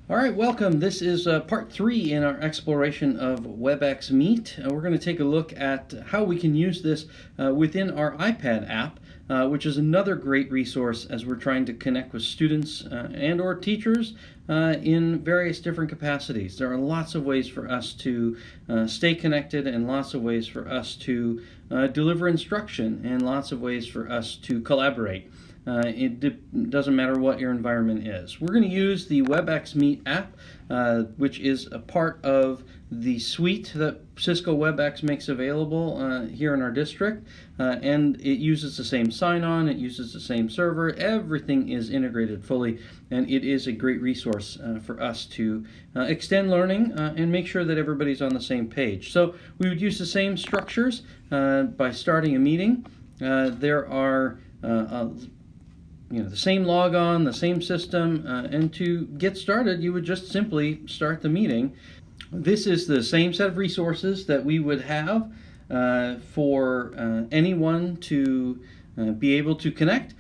All right, welcome. This is part 3 in our exploration of Webex Meet. We're going to take a look at how we can use this within our iPad app, which is another great resource as we're trying to connect with students and or teachers in various different capacities. There are lots of ways for us to stay connected and lots of ways for us to deliver instruction and lots of ways for us to collaborate. It doesn't matter what your environment is. We're going to use the Webex Meet app, which is a part of the suite that Cisco Webex makes available here in our district, and it uses the same sign-on, it uses the same server, everything is integrated fully, and it is a great resource for us to extend learning and make sure that everybody's on the same page. So we would use the same structures by starting a meeting. There are the same logon, the same system, and to get started you would just simply start the meeting. This is the same set of resources that we would have for anyone to be able to connect.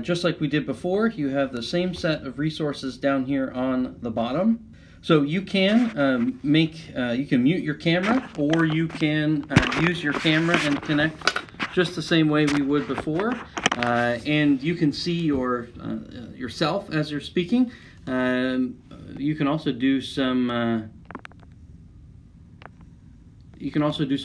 Just like we did before, you have the same set of resources down here on the bottom. So you can you can mute your camera, or you can use your camera and connect just the same way we would before, and you can see yourself as you're speaking. You can also do some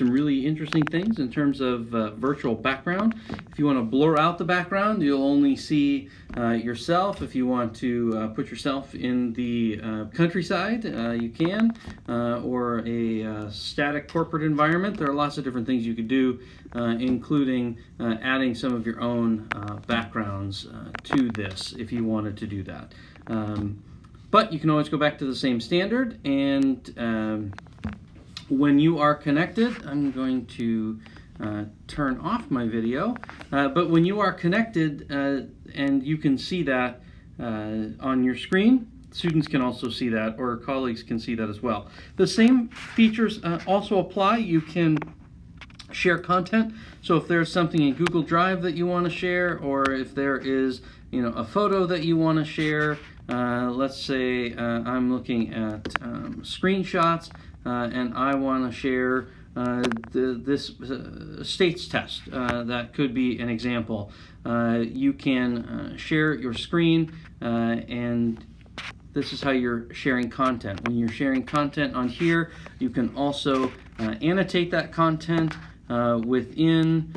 really interesting things in terms of virtual background. If you want to blur out the background, you'll only see yourself. If you want to put yourself in the countryside, you can, or a static corporate environment. There are lots of different things you could do, including adding some of your own backgrounds to this if you wanted to do that. But you can always go back to the same standard, and when you are connected, I'm going to turn off my video, but when you are connected and you can see that on your screen, students can also see that, or colleagues can see that as well. The same features also apply. You can share content. So if there's something in Google Drive that you want to share, or if there is a photo that you want to share, let's say I'm looking at screenshots, and I want to share this states test. That could be an example. You can share your screen, and this is how you're sharing content. When you're sharing content on here, you can also annotate that content within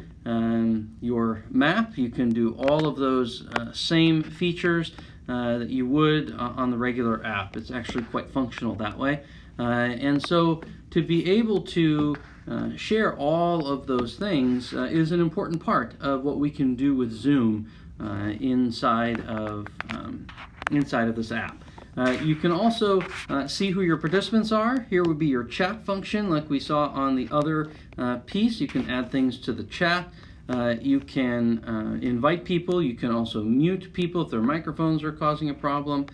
your map. You can do all of those same features that you would on the regular app. It's actually quite functional that way. And so to be able to share all of those things is an important part of what we can do with Zoom inside of this app. You can also see who your participants are. Here would be your chat function, like we saw on the other piece. You can add things to the chat. You can invite people. You can also mute people if their microphones are causing a problem.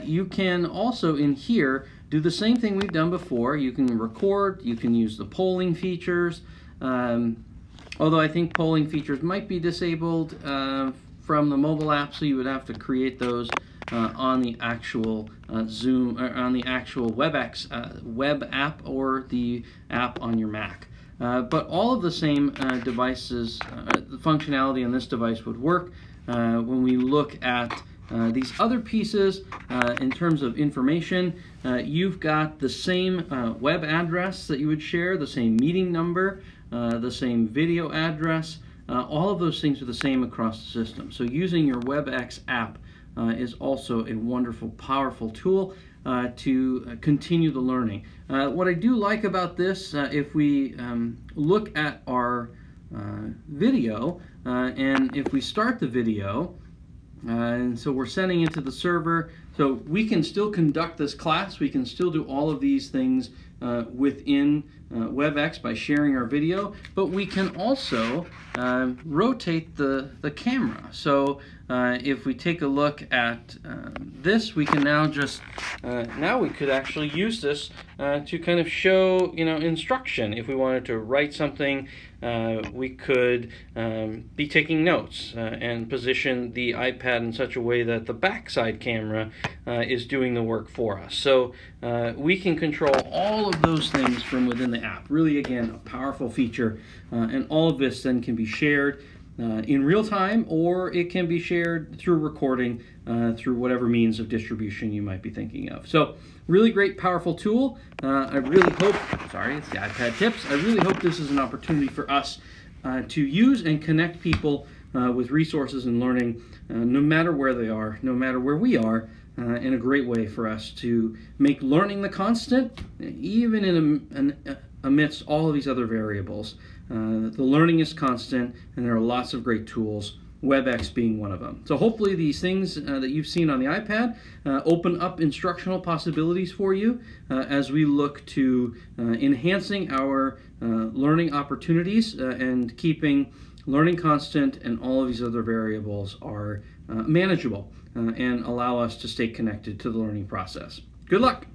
You can also, in here, do the same thing we've done before. You can record. You can use the polling features. Although I think polling features might be disabled from the mobile app, so you would have to create those on the actual Zoom, or on the actual Webex web app, or the app on your Mac. But all of the same devices, the functionality on this device would work. When we look at these other pieces in terms of information, you've got the same web address that you would share, the same meeting number, the same video address. All of those things are the same across the system. So using your Webex app is also a wonderful, powerful tool to continue the learning. What I do like about this, if we look at our video, and if we start the video, and so we're sending it to the server, so we can still conduct this class, we can still do all of these things within Webex by sharing our video, but we can also rotate the camera. So if we take a look at this, we can now just, now we could actually use this to kind of show, instruction. If we wanted to write something we could be taking notes and position the iPad in such a way that the backside camera is doing the work for us. So we can control all of those things from within the app. Really, again, a powerful feature, and all of this then can be shared in real time, or it can be shared through recording through whatever means of distribution you might be thinking of. So really great, powerful tool. I really hope, it's the iPad tips. I really hope this is an opportunity for us to use and connect people with resources and learning, no matter where they are, no matter where we are, in a great way for us to make learning the constant, even in amidst all of these other variables. The learning is constant, and there are lots of great tools, Webex being one of them. So hopefully these things that you've seen on the iPad open up instructional possibilities for you as we look to enhancing our learning opportunities and keeping learning constant and all of these other variables are manageable and allow us to stay connected to the learning process. Good luck!